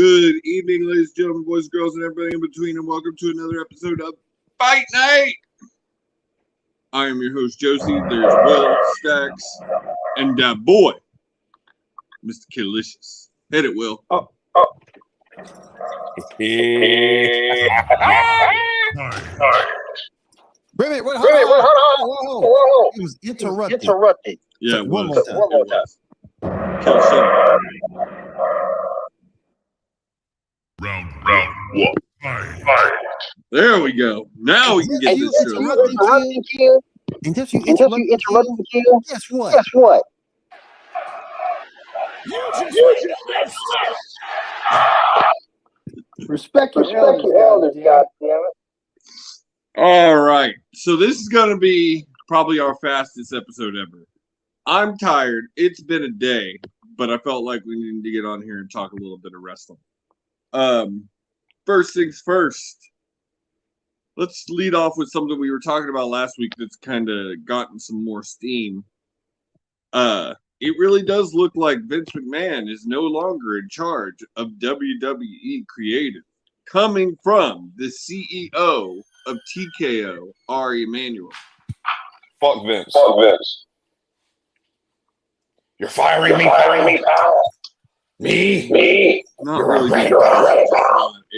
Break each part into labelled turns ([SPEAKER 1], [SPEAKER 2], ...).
[SPEAKER 1] Good evening, ladies and gentlemen, boys and girls, and everybody in between, and welcome to another episode of Fight Night. I am your host, Josie. There's Will, Stacks, and that boy, Mr. Killicious. Hit it, Will.
[SPEAKER 2] Oh.
[SPEAKER 3] Wait, hold on. It was interrupted.
[SPEAKER 1] Yeah,
[SPEAKER 3] so one more time.
[SPEAKER 1] Kill shit.
[SPEAKER 4] Round one. Fight.
[SPEAKER 1] There we go. Now we can get this show.
[SPEAKER 3] And just you interrupted the kill. Guess what?
[SPEAKER 2] Respect your elders, God damn it.
[SPEAKER 1] All right. So this is going to be probably our fastest episode ever. I'm tired. It's been a day, but I felt like we needed to get on here and talk a little bit of wrestling. First things first. Let's lead off with something we were talking about last week that's kind of gotten some more steam. It really does look like Vince McMahon is no longer in charge of WWE Creative. Coming from the CEO of TKO, Ari Emanuel.
[SPEAKER 5] Fuck Vince.
[SPEAKER 4] You're firing me, pal. Me.
[SPEAKER 1] Not
[SPEAKER 4] You're
[SPEAKER 1] really
[SPEAKER 4] right,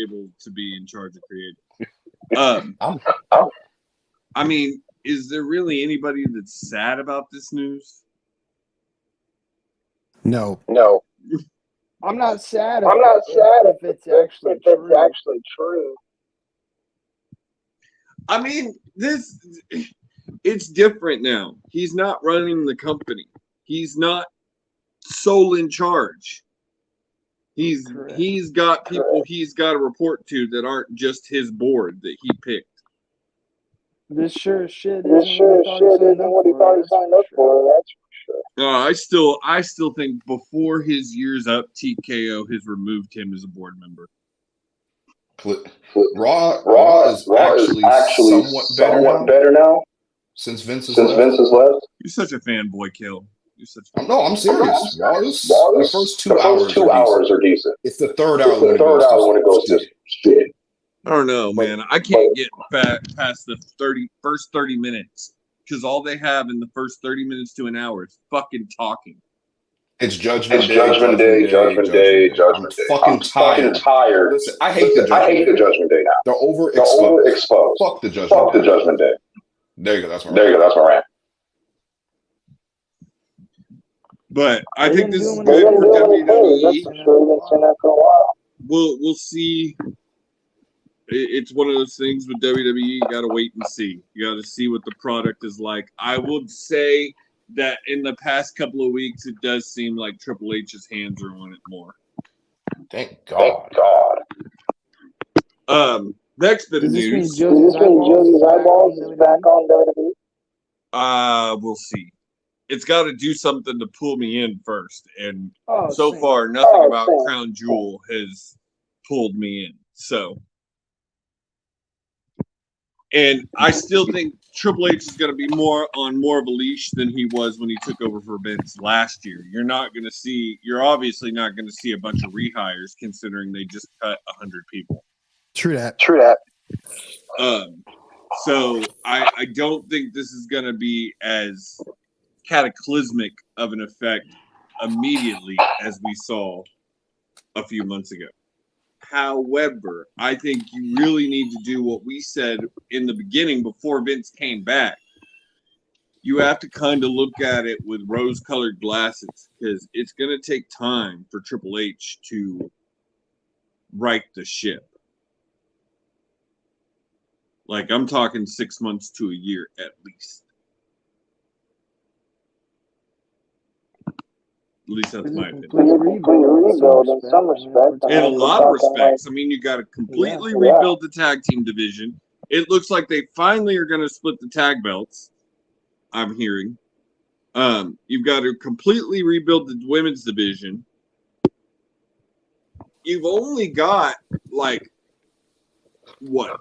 [SPEAKER 1] able to be in charge of creative. I mean, is there really anybody that's sad about this news?
[SPEAKER 3] No.
[SPEAKER 2] I'm not sad if it's actually true.
[SPEAKER 1] I mean, it's different now. He's not running the company. He's not sole in charge. He's got people he's got to report to that aren't just his board that he picked.
[SPEAKER 2] This sure as shit isn't what he thought he signed up for. That's for sure.
[SPEAKER 1] I still think before his years up, TKO has removed him as a board member.
[SPEAKER 5] Raw is actually somewhat better now since Vince has left.
[SPEAKER 1] You're such a fanboy, Kill.
[SPEAKER 5] No, I'm serious. Raw is the first 2 hours are decent. It's the third hour when it goes to shit.
[SPEAKER 1] I don't know, man. I can't get past the first 30 minutes because all they have in the first 30 minutes to an hour is fucking talking.
[SPEAKER 5] It's Judgment Day. I'm fucking tired. Listen, I hate the Judgment Day now. They're overexposed. Fuck the Judgment Day. There you go. That's my rant.
[SPEAKER 1] But I think this is good for WWE. We'll see. It's one of those things with WWE. You got to wait and see. You got to see what the product is like. I would say that in the past couple of weeks, it does seem like Triple H's hands are on it more.
[SPEAKER 5] Thank God.
[SPEAKER 1] Next bit of news.
[SPEAKER 2] Josie's eyeballs is back on WWE?
[SPEAKER 1] We'll see. It's got to do something to pull me in first, and so far, nothing about Crown Jewel has pulled me in. So, and I still think Triple H is going to be more of a leash than he was when he took over for Vince last year. You're obviously not going to see a bunch of rehires, considering they just cut 100 people.
[SPEAKER 3] True that.
[SPEAKER 1] So I don't think this is going to be as cataclysmic of an effect immediately as we saw a few months ago. However, I think you really need to do what we said in the beginning before Vince came back. You have to kind of look at it with rose-colored glasses because it's going to take time for Triple H to right the ship. Like, I'm talking 6 months to a year at least. At least that's my opinion. In a lot of respects. I mean, you got to completely rebuild the tag team division. It looks like they finally are going to split the tag belts, I'm hearing. You've got to completely rebuild the women's division. You've only got, like, what?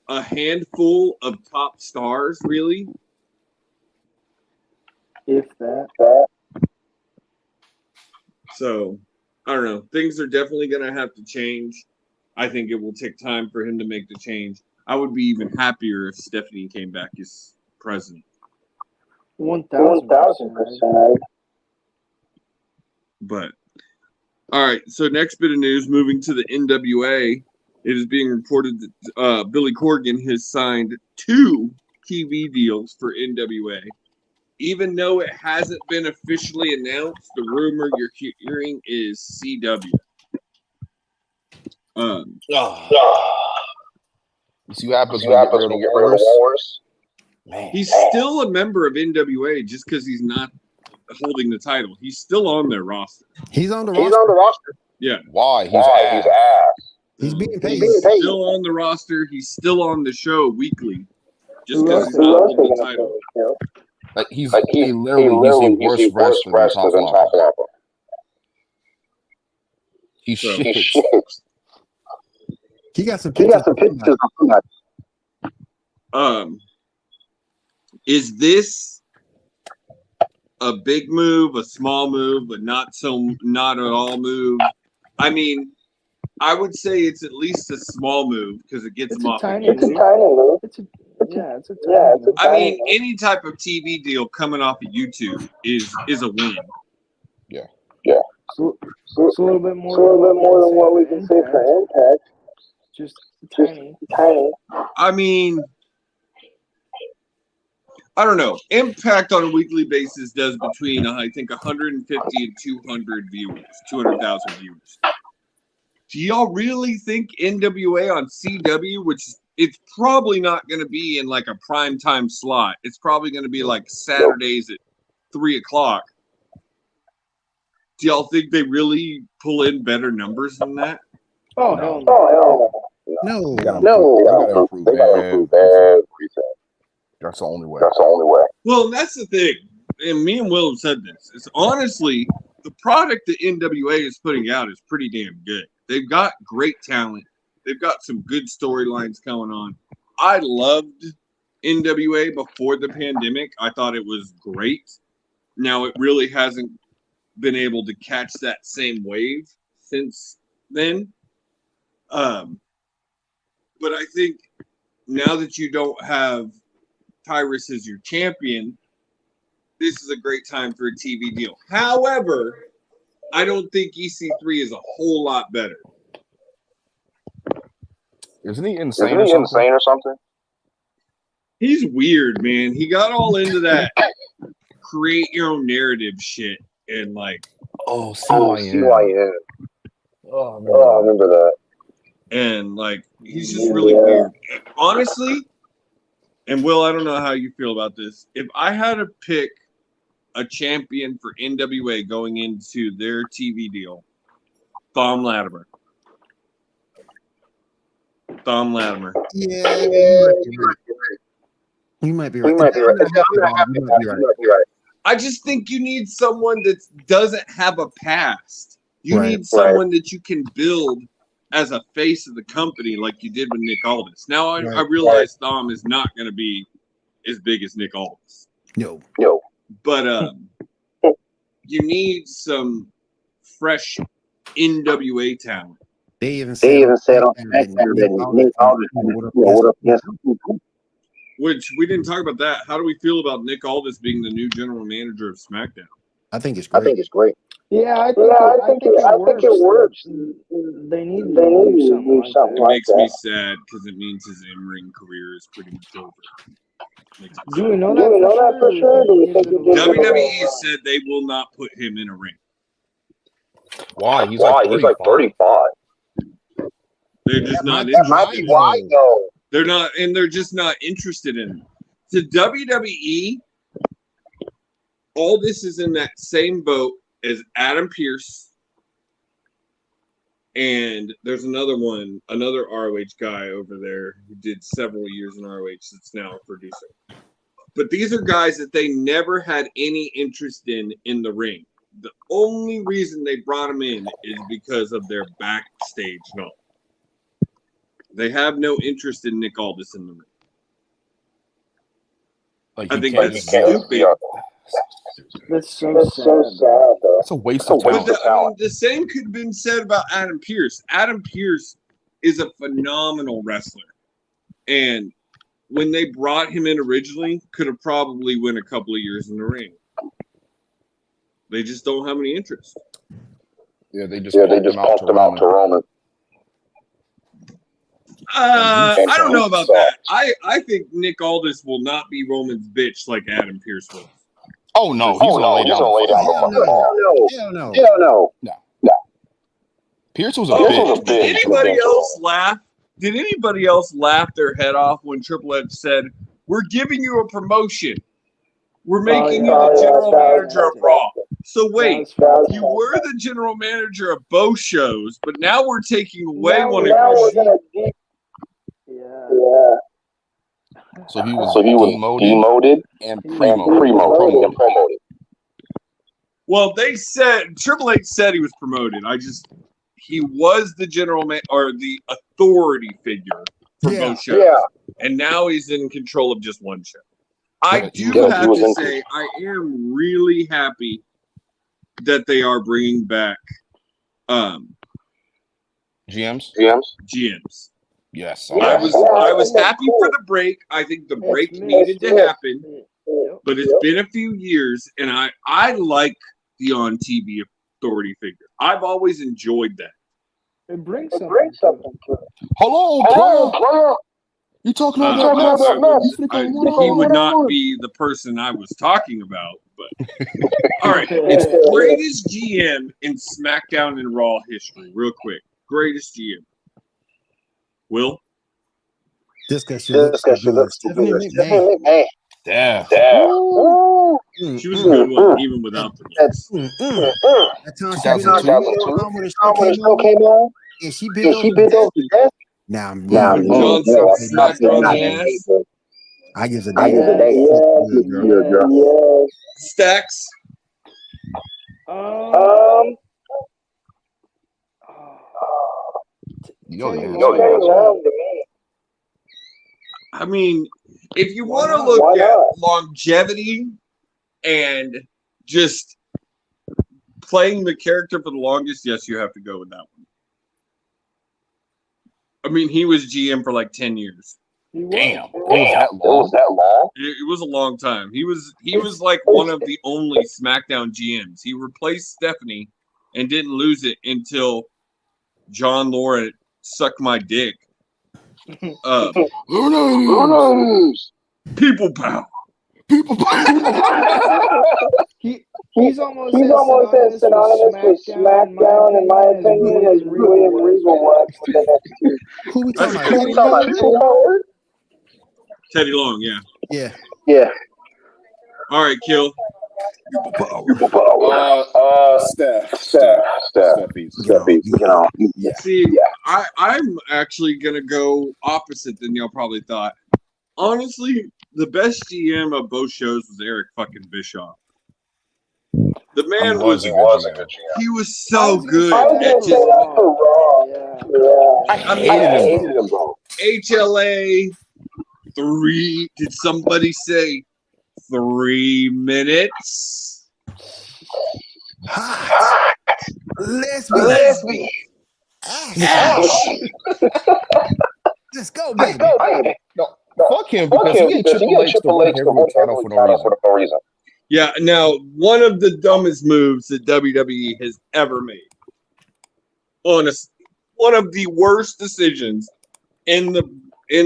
[SPEAKER 1] A handful of top stars, really?
[SPEAKER 2] If that.
[SPEAKER 1] So I don't know. Things are definitely going to have to change. I think it will take time for him to make the change. I would be even happier if Stephanie came back as president.
[SPEAKER 2] 1,000%.
[SPEAKER 1] But, all right. So next bit of news, moving to the NWA, it is being reported that Billy Corgan has signed 2 TV deals for NWA. Even though it hasn't been officially announced, the rumor you're hearing is CW.
[SPEAKER 5] You see what happens when you get rid of the wars?
[SPEAKER 1] Man. He's still a member of NWA just because he's not holding the title. He's still on their roster.
[SPEAKER 3] He's on the roster.
[SPEAKER 1] Yeah.
[SPEAKER 5] Why? He's ass.
[SPEAKER 3] He's being paid.
[SPEAKER 1] He's still on the roster. He's still on the show weekly just because he's not holding the title.
[SPEAKER 5] Like he's literally the worst wrestler than Top Flopper. He shits.
[SPEAKER 3] He got some pictures.
[SPEAKER 1] Is this a big move, a small move, but not at all move? I mean, I would say it's at least a small move because it gets him off.
[SPEAKER 2] It's a tiny move. It's a tiny move.
[SPEAKER 1] I mean, any type of TV deal coming off of YouTube is a win.
[SPEAKER 5] Yeah.
[SPEAKER 2] So it's a little bit more than what we can say for Impact. Just tiny.
[SPEAKER 1] I mean, I don't know. Impact on a weekly basis does between, I think, 150 and 200,000 viewers. Do y'all really think NWA on CW, which it's probably not going to be in like a primetime slot. It's probably going to be like Saturdays at 3:00. Do y'all think they really pull in better numbers than that?
[SPEAKER 2] Oh, hell no.
[SPEAKER 3] No.
[SPEAKER 5] They gotta improve everything. That's the only way.
[SPEAKER 1] Well, that's the thing. And me and Will have said this. It's honestly, the product that NWA is putting out is pretty damn good. They've got great talent. They've got some good storylines going on. I loved NWA before the pandemic. I thought it was great. Now, it really hasn't been able to catch that same wave since then. But I think now that you don't have Tyrus as your champion, this is a great time for a TV deal. However, I don't think EC3 is a whole lot better.
[SPEAKER 5] Isn't he insane or something?
[SPEAKER 1] He's weird, man. He got all into that create your own narrative shit and like
[SPEAKER 5] CYN. Oh, I remember that.
[SPEAKER 1] And like he's just really weird. Honestly, and Will, I don't know how you feel about this. If I had to pick a champion for NWA going into their TV deal, Thom Latimer.
[SPEAKER 3] Yeah, you might be right.
[SPEAKER 1] I just think you need someone that doesn't have a past. You need someone that you can build as a face of the company like you did with Nick Aldis. Now, I realize Thom is not going to be as big as Nick Aldis.
[SPEAKER 3] No.
[SPEAKER 1] But you need some fresh NWA talent.
[SPEAKER 3] They even said on Nick Aldis.
[SPEAKER 1] Which we didn't talk about that. How do we feel about Nick Aldis being the new general manager of SmackDown?
[SPEAKER 3] I think it's great.
[SPEAKER 2] Yeah, I think it works. They need to do something
[SPEAKER 1] It makes me sad because it means his in-ring career is pretty much over.
[SPEAKER 2] Do we know that for sure?
[SPEAKER 1] WWE said they will not put him in a ring.
[SPEAKER 5] Why? He's like 35.
[SPEAKER 1] They're just not
[SPEAKER 5] interested. That might be why, though.
[SPEAKER 1] They're not, and they're just not interested in him. To WWE, all this is in that same boat as Adam Pearce, and there's another ROH guy over there who did several years in ROH that's now a producer. But these are guys that they never had any interest in the ring. The only reason they brought them in is because of their backstage knowledge. They have no interest in Nick Aldis in the ring.
[SPEAKER 5] Like
[SPEAKER 1] I think that's stupid.
[SPEAKER 2] That's so sad, though.
[SPEAKER 5] It's a waste of talent.
[SPEAKER 1] The same could have been said about Adam Pearce. Adam Pearce is a phenomenal wrestler. And when they brought him in originally, could have probably went a couple of years in the ring. They just don't have any interest.
[SPEAKER 5] Yeah, they just pumped him out to Roman.
[SPEAKER 1] I don't know about that. I think Nick Aldis will not be Roman's bitch like Adam Pearce was.
[SPEAKER 5] Oh no, he's gonna lay down the
[SPEAKER 3] Hell no.
[SPEAKER 5] No. Pierce was a bitch.
[SPEAKER 1] Did anybody else laugh? Did anybody else laugh their head off when Triple H said, "We're giving you a promotion. We're making you the general manager of Raw"? So wait, you were the general manager of both shows, but now we're taking away one of your shows.
[SPEAKER 2] Yeah.
[SPEAKER 5] So he was demoted and promoted.
[SPEAKER 1] Well, they said Triple H said he was promoted. He was the general man or the authority figure for both shows. Yeah. And now he's in control of just one show. I do have to say, I am really happy that they are bringing back
[SPEAKER 5] GMs. Yes.
[SPEAKER 1] I was happy for the break. I think the break needed to happen, but it's been a few years, and I like the on TV authority figure. I've always enjoyed that.
[SPEAKER 2] It brings something to it.
[SPEAKER 5] Hello, player. You talking about that?
[SPEAKER 1] He would not be the person I was talking about, but all right. It's greatest GM in SmackDown and Raw history. Real quick, greatest GM. Will?
[SPEAKER 3] This guy should look Stephanie McMahon.
[SPEAKER 5] Damn.
[SPEAKER 1] She was a good one, even without the looks.
[SPEAKER 3] That time she came on, and she bit over the desk. Now,
[SPEAKER 1] John smacked her on the ass.
[SPEAKER 3] I give a day.
[SPEAKER 2] Yeah.
[SPEAKER 1] Stacks. I mean, if you want to look at longevity and just playing the character for the longest, yes, you have to go with that one. I mean, he was GM for like 10 years.
[SPEAKER 5] Damn. It was that long?
[SPEAKER 1] It was a long time. He was like one of the only SmackDown GMs. He replaced Stephanie and didn't lose it until John Lauren sucked my dick. People power.
[SPEAKER 2] He's almost as synonymous with SmackDown, in my opinion, as William Regal was with NXT.
[SPEAKER 3] Who we talking about?
[SPEAKER 1] Teddy Long, yeah.
[SPEAKER 3] Yeah.
[SPEAKER 1] All right, Kill. See, I'm actually gonna go opposite than y'all probably thought. Honestly, the best GM of both shows was Eric fucking Bischoff. The man was a good GM. He was so good.
[SPEAKER 5] I hated him, bro.
[SPEAKER 1] HLA 3. Did somebody say 3 minutes?
[SPEAKER 3] Hot. Lesbian. Let's go, baby.
[SPEAKER 5] No, fuck him because he ain't Triple H to win every title for no reason.
[SPEAKER 1] Yeah, now one of the dumbest moves that WWE has ever made. Honest, one of the worst decisions in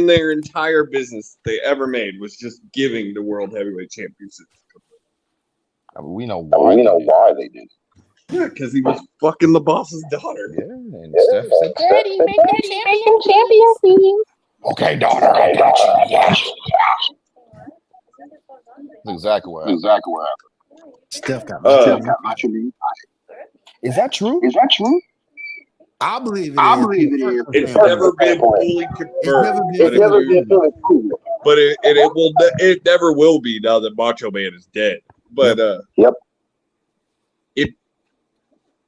[SPEAKER 1] their entire business they ever made was just giving the World Heavyweight Championship.
[SPEAKER 5] I mean, we know why they did.
[SPEAKER 1] Yeah, because he was fucking the boss's daughter.
[SPEAKER 5] Yeah, and Steph said,
[SPEAKER 6] Daddy, make him champion, please.
[SPEAKER 5] Okay, daughter, I got you. Yeah. That's exactly what happened.
[SPEAKER 3] Steph got
[SPEAKER 5] Macho Man. Is that true?
[SPEAKER 3] I believe it is.
[SPEAKER 1] It's never been fully confirmed. But it never will be now that Macho Man is dead. But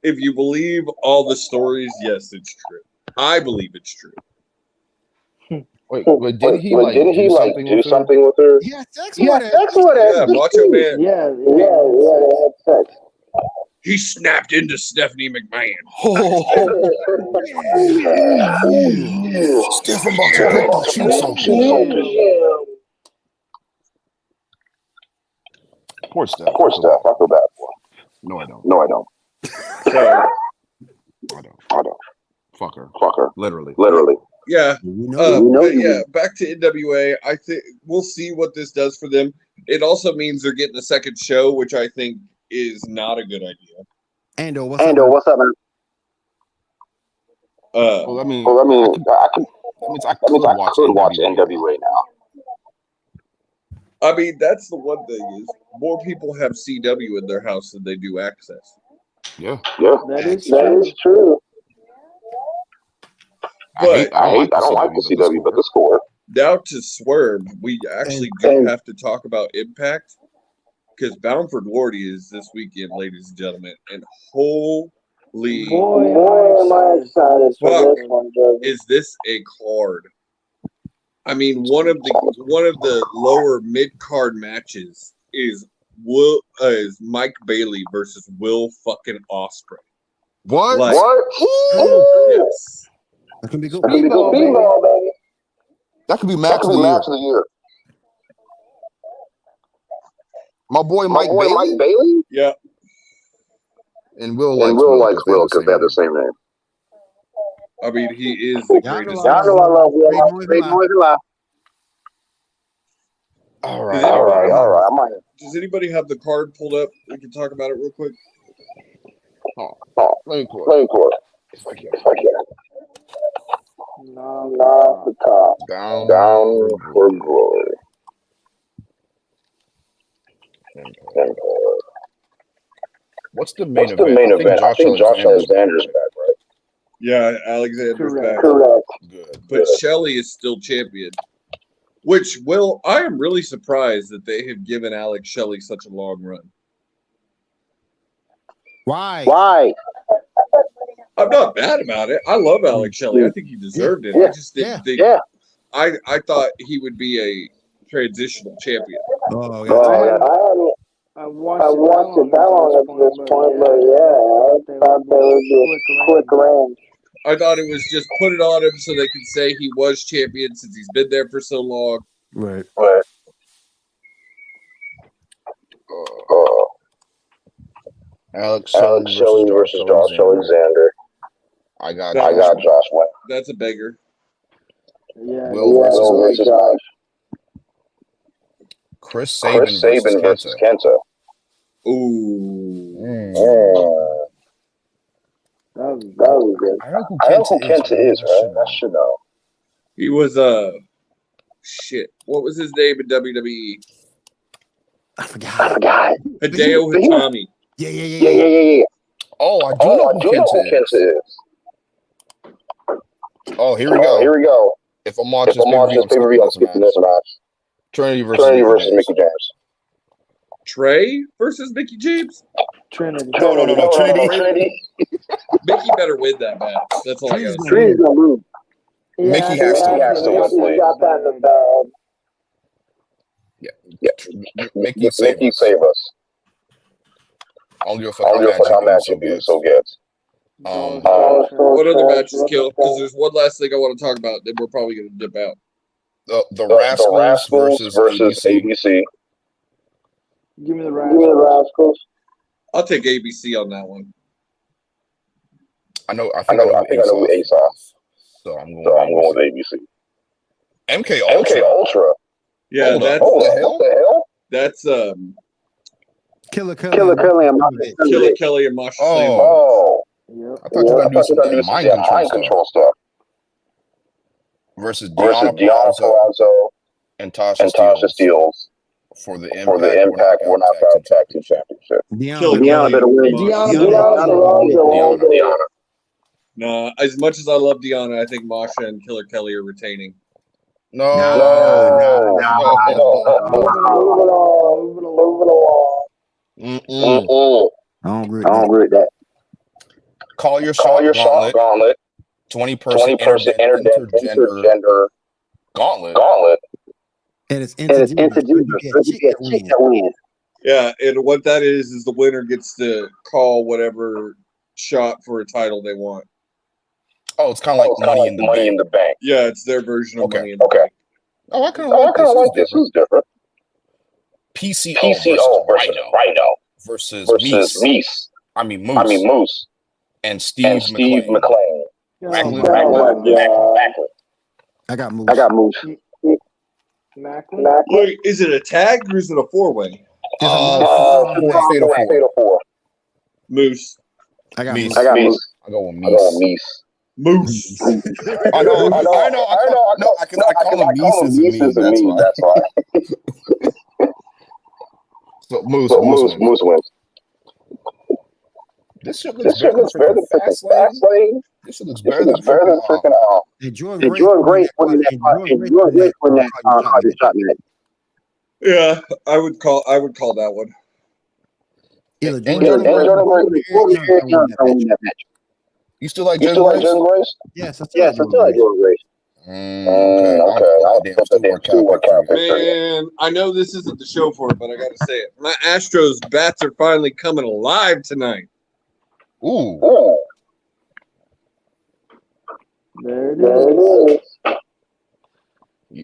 [SPEAKER 1] if you believe all the stories, yes, it's true. I believe it's true.
[SPEAKER 5] Wait, but didn't he like
[SPEAKER 3] didn't he
[SPEAKER 5] do
[SPEAKER 3] like
[SPEAKER 5] something
[SPEAKER 3] do
[SPEAKER 5] with her?
[SPEAKER 3] something with her?
[SPEAKER 7] He had sex
[SPEAKER 3] Yeah,
[SPEAKER 7] with her.
[SPEAKER 3] sex with her.
[SPEAKER 1] Yeah, Macho Man.
[SPEAKER 2] Yeah,
[SPEAKER 3] They had sex.
[SPEAKER 1] He snapped into Stephanie McMahon.
[SPEAKER 5] Steph, I'm about to break the chin so Poor Steph.
[SPEAKER 3] Poor Steph. I feel bad for her.
[SPEAKER 5] No, I don't.
[SPEAKER 3] No, I don't.
[SPEAKER 1] So
[SPEAKER 3] I don't.
[SPEAKER 5] Fuck her.
[SPEAKER 3] Fuck her.
[SPEAKER 5] Literally.
[SPEAKER 1] yeah,
[SPEAKER 3] know
[SPEAKER 1] but
[SPEAKER 3] you
[SPEAKER 1] yeah, back to NWA. I think we'll see what this does for them. It also means they're getting a second show, which I think is not a good idea.
[SPEAKER 7] Ando, what's up, man?
[SPEAKER 5] Well, I mean,
[SPEAKER 3] I could
[SPEAKER 5] watch
[SPEAKER 3] NWA now.
[SPEAKER 1] I mean, that's the one thing is more people have CW in their house than they do Access.
[SPEAKER 5] Yeah.
[SPEAKER 2] That is true.
[SPEAKER 1] But
[SPEAKER 3] I don't like the CW, but the score.
[SPEAKER 1] now to Swerve, we actually do have to talk about Impact because Bound for Glory is this weekend, ladies and gentlemen, and holy
[SPEAKER 2] Boy, am I excited for this one, Joe.
[SPEAKER 1] is this a card? I mean, one of the lower mid card matches is Mike Bailey versus Will fucking Ospreay.
[SPEAKER 5] What?
[SPEAKER 1] Like, yes.
[SPEAKER 7] That can be good.
[SPEAKER 3] Bingo, baby.
[SPEAKER 5] That could be match of the year. My boy Mike Bailey?
[SPEAKER 1] Yeah.
[SPEAKER 5] And Will
[SPEAKER 3] because they have the same name.
[SPEAKER 1] I mean, he is the greatest.
[SPEAKER 2] Y'all know I love Will.
[SPEAKER 7] Great noise
[SPEAKER 2] alive.
[SPEAKER 5] All
[SPEAKER 1] Does
[SPEAKER 5] right.
[SPEAKER 1] Does anybody have the card pulled up? We can talk about it real quick.
[SPEAKER 5] Let me pull it. If I can.
[SPEAKER 2] Not the top.
[SPEAKER 5] Down
[SPEAKER 3] for glory.
[SPEAKER 5] What's the main
[SPEAKER 3] event? I think Josh Alexander's back, right?
[SPEAKER 1] Yeah, Alexander's back.
[SPEAKER 3] Correct.
[SPEAKER 5] Good.
[SPEAKER 1] But Shelley is still champion. Which I am really surprised that they have given Alex Shelley such a long run.
[SPEAKER 7] Why?
[SPEAKER 1] I'm not mad about it. I love Alex Shelley. I think he deserved it. I just didn't think. I thought he would be a transitional champion.
[SPEAKER 7] Oh yeah.
[SPEAKER 2] I watched it that long at this point, but I thought they would be quick range.
[SPEAKER 1] I thought it was just put it on him so they could say he was champion since he's been there for so long.
[SPEAKER 7] Right.
[SPEAKER 5] Alex
[SPEAKER 3] Shelley versus Josh Alexander.
[SPEAKER 5] I got
[SPEAKER 3] Josh West.
[SPEAKER 1] That's a beggar.
[SPEAKER 2] Yeah.
[SPEAKER 5] Will versus
[SPEAKER 3] Josh.
[SPEAKER 5] Chris Sabin versus
[SPEAKER 3] Kenta.
[SPEAKER 1] Ooh.
[SPEAKER 2] That was good.
[SPEAKER 5] I know who Kenta is, right?
[SPEAKER 3] I should know.
[SPEAKER 1] He was shit. What was his name in WWE?
[SPEAKER 7] I forgot.
[SPEAKER 1] Hideo Itami.
[SPEAKER 7] Yeah.
[SPEAKER 5] Oh, I do know who Kenta is. Oh, here we go. If I'm watching this pay-per-view, I'm skipping this match. Trinity versus Mickey James.
[SPEAKER 1] Trey versus Mickey James?
[SPEAKER 2] Trinity.
[SPEAKER 5] No. Trinity.
[SPEAKER 1] Mickey better win that match. That's all I gotta say.
[SPEAKER 2] Trinity's gonna lose.
[SPEAKER 5] Mickey has to win.
[SPEAKER 2] He got that in the bag.
[SPEAKER 5] Yeah. Mickey save us. I don't give a fuck how match it be so good.
[SPEAKER 1] What other matches kill? Because there's one last thing I want to talk about. Then we're probably gonna dip out.
[SPEAKER 5] The Rascals versus ABC.
[SPEAKER 2] Give me the Rascals.
[SPEAKER 1] I'll take ABC on that one.
[SPEAKER 5] I think I know Ace off. So I'm going with ABC. MK Ultra.
[SPEAKER 1] Yeah,
[SPEAKER 5] Hold the hell?
[SPEAKER 1] That's
[SPEAKER 7] Killer
[SPEAKER 2] Kelly and
[SPEAKER 1] Kelly and Masha.
[SPEAKER 5] Oh.
[SPEAKER 2] Yep.
[SPEAKER 5] I thought you were going to do some mind control stuff. Versus Deanna Palazzo and Tasha Steelz for the Impact World Tag Team Championship.
[SPEAKER 2] Deanna better win.
[SPEAKER 1] Deanna. No, as much as I love Deanna, I think Masha and Killer Kelly are retaining.
[SPEAKER 5] No.
[SPEAKER 7] I don't agree with that.
[SPEAKER 5] Call your shot gauntlet. 20-person intergender Gauntlet.
[SPEAKER 3] And it's introduced.
[SPEAKER 7] That wins.
[SPEAKER 1] Yeah, and what that is the winner gets to call whatever shot for a title they want.
[SPEAKER 5] Oh, it's kind of like Money in the Bank.
[SPEAKER 1] Yeah, it's their version of
[SPEAKER 5] Okay.
[SPEAKER 1] Money in the Bank.
[SPEAKER 5] Oh, I kind of like this. This is different. PCO versus Rhino versus Moose. I mean Moose. And Steve McLean.
[SPEAKER 3] I got Moose.
[SPEAKER 2] Macklin?
[SPEAKER 1] Wait, is it a tag or is it a 4-way?
[SPEAKER 5] Fatal 4.
[SPEAKER 1] Moose.
[SPEAKER 3] I got
[SPEAKER 5] Moose.
[SPEAKER 3] Moose.
[SPEAKER 5] I go with Moose.
[SPEAKER 1] Moose.
[SPEAKER 5] I know. I call him Moose as a meme. That's why. So Moose wins. This shit looks better than Fastlane. This shit looks better than freaking
[SPEAKER 3] And
[SPEAKER 7] Jordan Grace winning that shot match.
[SPEAKER 1] Yeah, I would call that one.
[SPEAKER 3] Either
[SPEAKER 7] Jordan Grace winning that match.
[SPEAKER 5] You still like Jordan Grace?
[SPEAKER 3] Yes, I
[SPEAKER 7] still like Jordan Grace.
[SPEAKER 5] Okay. I'll put that damn two-way cap.
[SPEAKER 1] Man, I know this isn't the show for it, but I gotta say it. My Astros bats are finally coming alive tonight.
[SPEAKER 5] Ooh.
[SPEAKER 2] There it is.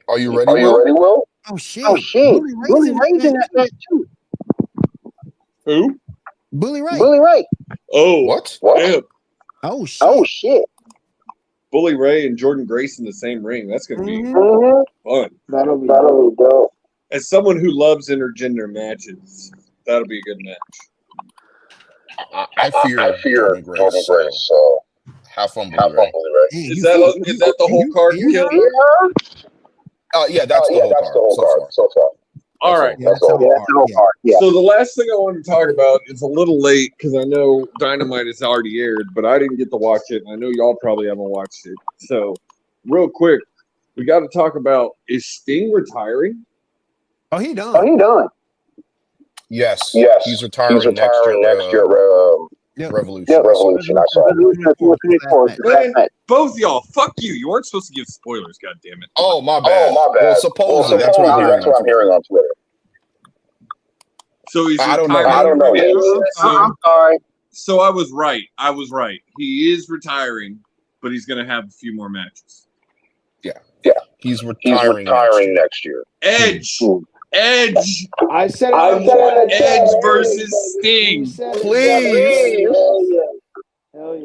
[SPEAKER 5] Are you ready, Will?
[SPEAKER 3] Oh shit!
[SPEAKER 7] Bully Ray's in that match too.
[SPEAKER 1] Who?
[SPEAKER 3] Bully Ray.
[SPEAKER 1] Oh,
[SPEAKER 5] What?
[SPEAKER 1] Damn.
[SPEAKER 3] Oh shit!
[SPEAKER 1] Bully Ray and Jordan Grace in the same ring. That's gonna be fun.
[SPEAKER 2] That'll be dope.
[SPEAKER 1] As someone who loves intergender matches, that'll be a good match.
[SPEAKER 5] I fear Jordan Grace. So have fun, Bully Ray.
[SPEAKER 1] Is that the whole card kill?
[SPEAKER 5] Yeah, that's the whole card so far.
[SPEAKER 1] All right.
[SPEAKER 3] Yeah, that's the whole part.
[SPEAKER 7] Yeah.
[SPEAKER 1] So the last thing I want to talk about is a little late because I know Dynamite has already aired, but I didn't get to watch it. And I know y'all probably haven't watched it. So real quick, we got to talk about, is Sting retiring?
[SPEAKER 3] Oh, he done.
[SPEAKER 5] Yes. He's retiring next year. Revolution.
[SPEAKER 7] Yeah, Revolution. I saw it.
[SPEAKER 1] Man, both of y'all, fuck you. You weren't supposed to give spoilers, goddammit.
[SPEAKER 5] Oh, my bad. Well, supposedly, that's what I'm hearing on Twitter.
[SPEAKER 1] So he's
[SPEAKER 5] I don't know.
[SPEAKER 7] I'm sorry.
[SPEAKER 1] So I was right. He is retiring, but he's going to have a few more matches.
[SPEAKER 5] Yeah. He's retiring next year.
[SPEAKER 1] Edge.
[SPEAKER 2] I said
[SPEAKER 1] Edge versus Sting.
[SPEAKER 5] Please.
[SPEAKER 2] Hell yeah.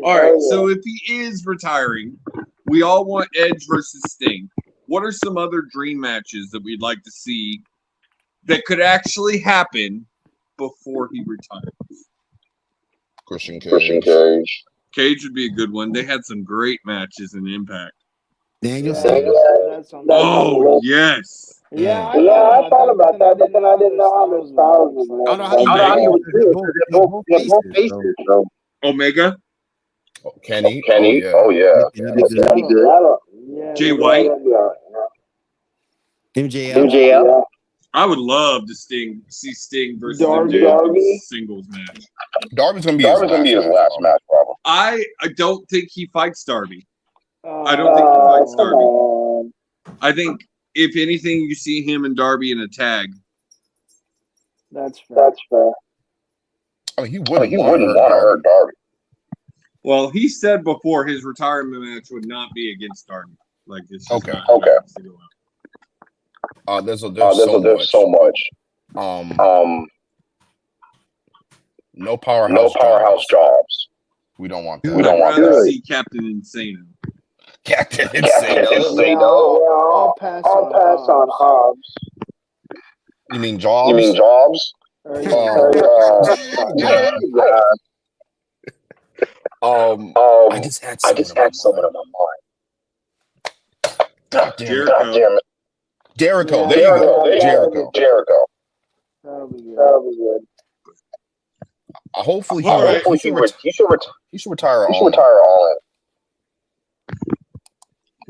[SPEAKER 1] All right. So if he is retiring, we all want Edge versus Sting. What are some other dream matches that we'd like to see that could actually happen before he retires?
[SPEAKER 5] Christian Cage.
[SPEAKER 1] Cage would be a good one. They had some great matches in Impact.
[SPEAKER 3] Daniel
[SPEAKER 1] Oh, yes.
[SPEAKER 2] Yeah, I thought about that, but then I didn't know how much styles was
[SPEAKER 3] I don't know how you would do it. Both faces, so.
[SPEAKER 1] Omega.
[SPEAKER 5] Kenny.
[SPEAKER 7] Oh yeah.
[SPEAKER 1] Jay White.
[SPEAKER 3] MJF.
[SPEAKER 1] I would love to see Sting versus
[SPEAKER 2] Darby.
[SPEAKER 1] MJF singles match.
[SPEAKER 5] Darby's gonna be his last match, probably.
[SPEAKER 1] I don't think he fights Darby. I don't think he fights Darby. I think if anything, you see him and Darby in a tag.
[SPEAKER 2] That's fair.
[SPEAKER 5] I mean, he wouldn't want to hurt Darby.
[SPEAKER 1] Well, he said before his retirement match would not be against Darby. Like it's just
[SPEAKER 5] Okay.
[SPEAKER 1] not
[SPEAKER 5] There's so much. No powerhouse jobs. We don't want that.
[SPEAKER 1] I'd rather see Captain Insano.
[SPEAKER 5] Captain Insano.
[SPEAKER 2] Yeah, I'll pass on Hobbs.
[SPEAKER 5] You mean Jobs? I just had someone in my mind. God damn it. Jericho. There you go. Jericho.
[SPEAKER 2] That'll be good.
[SPEAKER 5] Hopefully he should retire all in.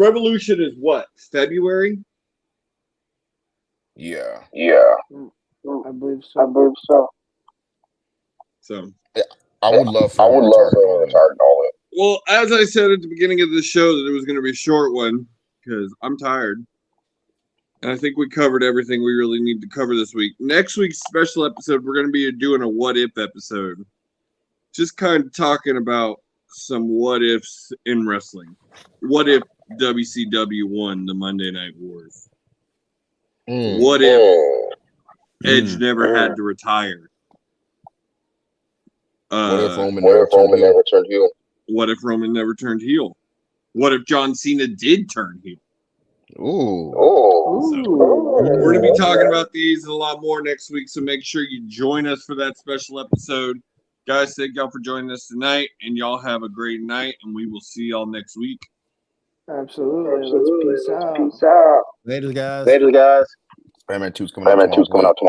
[SPEAKER 1] Revolution is what? February?
[SPEAKER 5] Yeah.
[SPEAKER 2] I believe so.
[SPEAKER 1] So
[SPEAKER 5] I would love for him to retire all in.
[SPEAKER 1] Well, as I said at the beginning of the show that it was going to be a short one because I'm tired. And I think we covered everything we really need to cover this week. Next week's special episode, we're going to be doing a what if episode. Just kind of talking about some what ifs in wrestling. What if WCW won the Monday Night Wars? What if Edge never had to retire?
[SPEAKER 5] What if Roman never turned heel?
[SPEAKER 1] What if Roman never turned heel? What if John Cena did turn heel?
[SPEAKER 5] Ooh.
[SPEAKER 1] So we're going to be talking about these and a lot more next week, so make sure you join us for that special episode. Guys, thank y'all for joining us tonight, and y'all have a great night, and we will see y'all next week.
[SPEAKER 2] Absolutely. Let's peace out.
[SPEAKER 3] Later, guys.
[SPEAKER 7] Later, guys.
[SPEAKER 5] Spider-Man 2's coming out tomorrow.